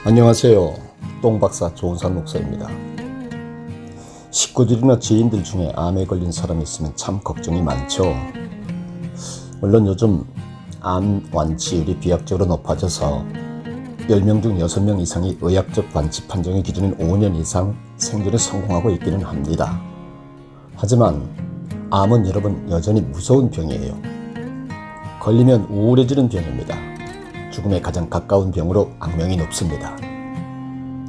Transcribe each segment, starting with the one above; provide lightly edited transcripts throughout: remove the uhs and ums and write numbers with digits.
안녕하세요. 똥박사 조은산 목사입니다. 식구들이나 지인들 중에 암에 걸린 사람이 있으면 참 걱정이 많죠. 물론 요즘 암 완치율이 비약적으로 높아져서 10명 중 6명 이상이 의학적 완치 판정의 기준인 5년 이상 생존에 성공하고 있기는 합니다. 하지만 암은 여러분 여전히 무서운 병이에요. 걸리면 우울해지는 병입니다. 죽음에 가장 가까운 병으로 악명이 높습니다.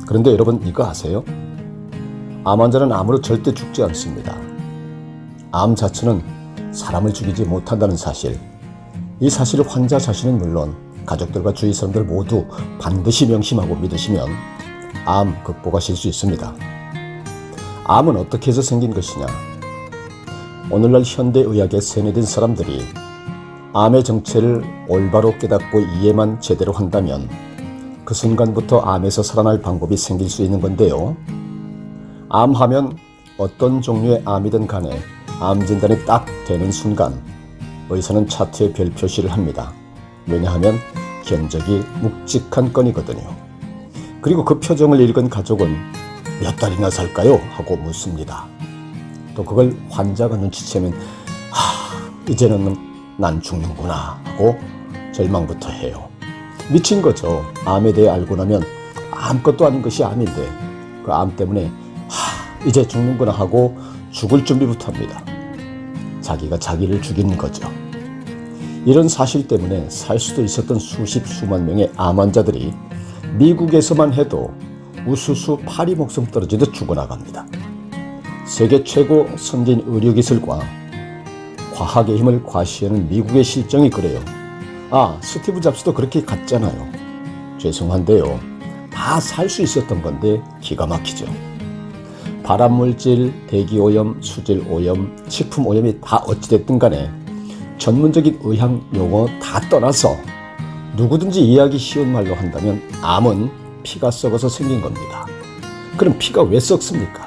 그런데 여러분 이거 아세요? 암 환자는 암으로 절대 죽지 않습니다. 암 자체는 사람을 죽이지 못한다는 사실, 이 사실을 환자 자신은 물론 가족들과 주위 사람들 모두 반드시 명심하고 믿으시면 암 극복하실 수 있습니다. 암은 어떻게 해서 생긴 것이냐? 오늘날 현대의학에 세뇌된 사람들이 암의 정체를 올바로 깨닫고 이해만 제대로 한다면 그 순간부터 암에서 살아날 방법이 생길 수 있는 건데요. 암하면 어떤 종류의 암이든 간에 암 진단이 딱 되는 순간 의사는 차트에 별 표시를 합니다. 왜냐하면 견적이 묵직한 건이거든요. 그리고 그 표정을 읽은 가족은 몇 달이나 살까요? 하고 묻습니다. 또 그걸 환자가 눈치채면 이제는 난 죽는구나 하고 절망부터 해요. 미친 거죠. 암에 대해 알고 나면 아무것도 아닌 것이 암인데 그 암 때문에 이제 죽는구나 하고 죽을 준비부터 합니다. 자기가 자기를 죽이는 거죠. 이런 사실 때문에 살 수도 있었던 수만 명의 암 환자들이 미국에서만 해도 우수수 파리 목숨 떨어지듯 죽어나갑니다. 세계 최고 선진 의료기술과 과학의 힘을 과시하는 미국의 실정이 그래요. 스티브 잡스도 그렇게 갔잖아요. 죄송한데요. 다 살 수 있었던 건데 기가 막히죠. 발암물질, 대기오염, 수질오염, 식품오염이 다 어찌됐든 간에 전문적인 의학 용어 다 떠나서 누구든지 이해하기 쉬운 말로 한다면 암은 피가 썩어서 생긴 겁니다. 그럼 피가 왜 썩습니까?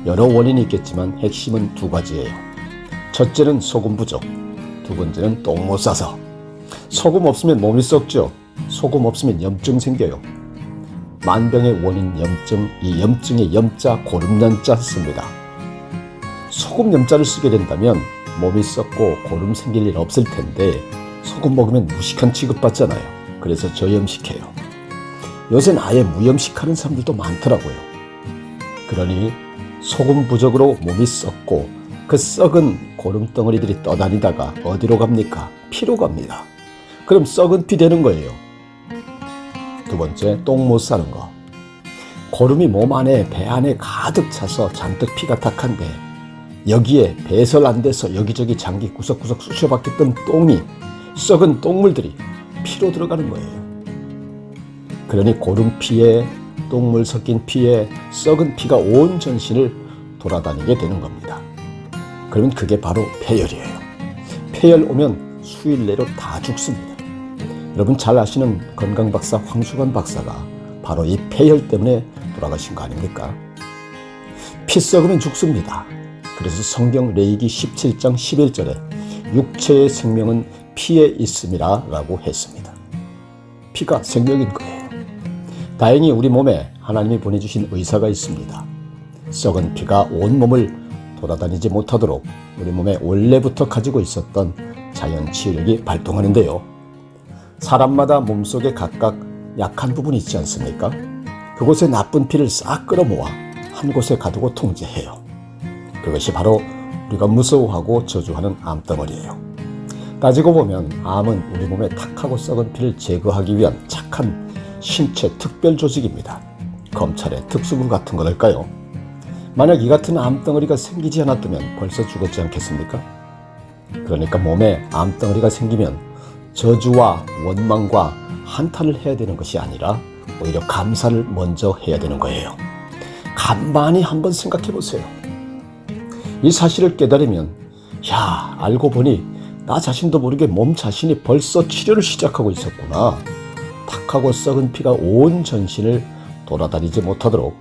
여러 원인이 있겠지만 핵심은 두 가지예요. 첫째는 소금 부족, 두 번째는 똥 못 싸서. 소금 없으면 몸이 썩죠. 소금 없으면 염증 생겨요. 만병의 원인 염증, 이 염증의 염자 고름연자 씁니다. 소금 염자를 쓰게 된다면 몸이 썩고 고름 생길 일 없을 텐데 소금 먹으면 무식한 취급받잖아요. 그래서 저염식해요. 요새는 아예 무염식하는 사람들도 많더라고요. 그러니 소금 부족으로 몸이 썩고 그 썩은 고름덩어리들이 떠다니다가 어디로 갑니까? 피로 갑니다. 그럼 썩은 피 되는 거예요. 두 번째, 똥 못 싸는 거. 고름이 몸 안에, 배 안에 가득 차서 잔뜩 피가 탁한데 여기에 배설 안 돼서 여기저기 장기 구석구석 쑤셔박혔던 똥이, 썩은 똥물들이 피로 들어가는 거예요. 그러니 고름 피에, 똥물 섞인 피에 썩은 피가 온 전신을 돌아다니게 되는 겁니다. 그러면 그게 바로 폐열이에요. 폐열 오면 수일 내로 다 죽습니다. 여러분 잘 아시는 건강박사 황수관 박사가 바로 이 폐열 때문에 돌아가신 거 아닙니까? 피 썩으면 죽습니다. 그래서 성경 레위기 17장 11절에 육체의 생명은 피에 있음이라 라고 했습니다. 피가 생명인 거예요. 다행히 우리 몸에 하나님이 보내주신 의사가 있습니다. 썩은 피가 온 몸을 돌아다니지 못하도록 우리 몸에 원래부터 가지고 있었던 자연 치유력이 발동하는데요. 사람마다 몸속에 각각 약한 부분이 있지 않습니까? 그곳에 나쁜 피를 싹 끌어모아 한 곳에 가두고 통제해요. 그것이 바로 우리가 무서워하고 저주하는 암덩어리예요. 따지고 보면 암은 우리 몸에 탁하고 썩은 피를 제거하기 위한 착한 신체 특별 조직입니다. 검찰의 특수부 같은 거랄까요? 만약 이 같은 암덩어리가 생기지 않았다면 벌써 죽었지 않겠습니까? 그러니까 몸에 암덩어리가 생기면 저주와 원망과 한탄을 해야 되는 것이 아니라 오히려 감사를 먼저 해야 되는 거예요. 가만히 한번 생각해 보세요. 이 사실을 깨달으면 알고 보니 나 자신도 모르게 몸 자신이 벌써 치료를 시작하고 있었구나. 탁하고 썩은 피가 온 전신을 돌아다니지 못하도록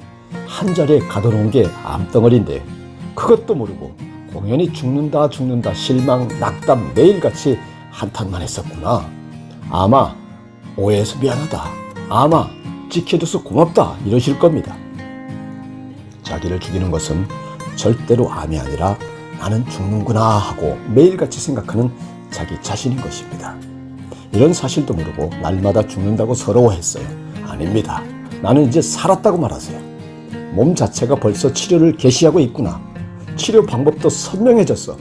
한 자리에 가둬놓은 게 암덩어리인데 그것도 모르고 공연히 죽는다 실망, 낙담 매일같이 한탄만 했었구나. 아마 오해해서 미안하다. 아마 지켜줘서 고맙다 이러실 겁니다. 자기를 죽이는 것은 절대로 암이 아니라 나는 죽는구나 하고 매일같이 생각하는 자기 자신인 것입니다. 이런 사실도 모르고 날마다 죽는다고 서러워했어요. 아닙니다. 나는 이제 살았다고 말하세요. 몸 자체가 벌써 치료를 개시하고 있구나. 치료 방법도 선명해졌어.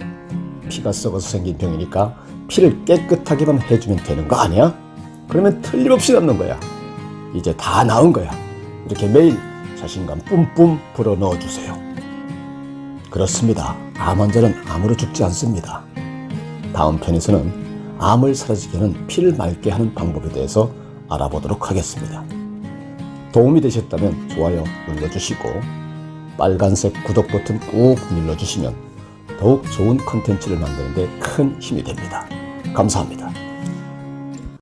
피가 썩어서 생긴 병이니까 피를 깨끗하게만 해주면 되는 거 아니야? 그러면 틀림없이 낫는 거야. 이제 다 나은 거야. 이렇게 매일 자신감 뿜뿜 불어넣어 주세요. 그렇습니다. 암 환자는 암으로 죽지 않습니다. 다음 편에서는 암을 사라지게 하는 피를 맑게 하는 방법에 대해서 알아보도록 하겠습니다. 도움이 되셨다면 좋아요 눌러주시고 빨간색 구독 버튼 꾹 눌러주시면 더욱 좋은 컨텐츠를 만드는 데 큰 힘이 됩니다. 감사합니다.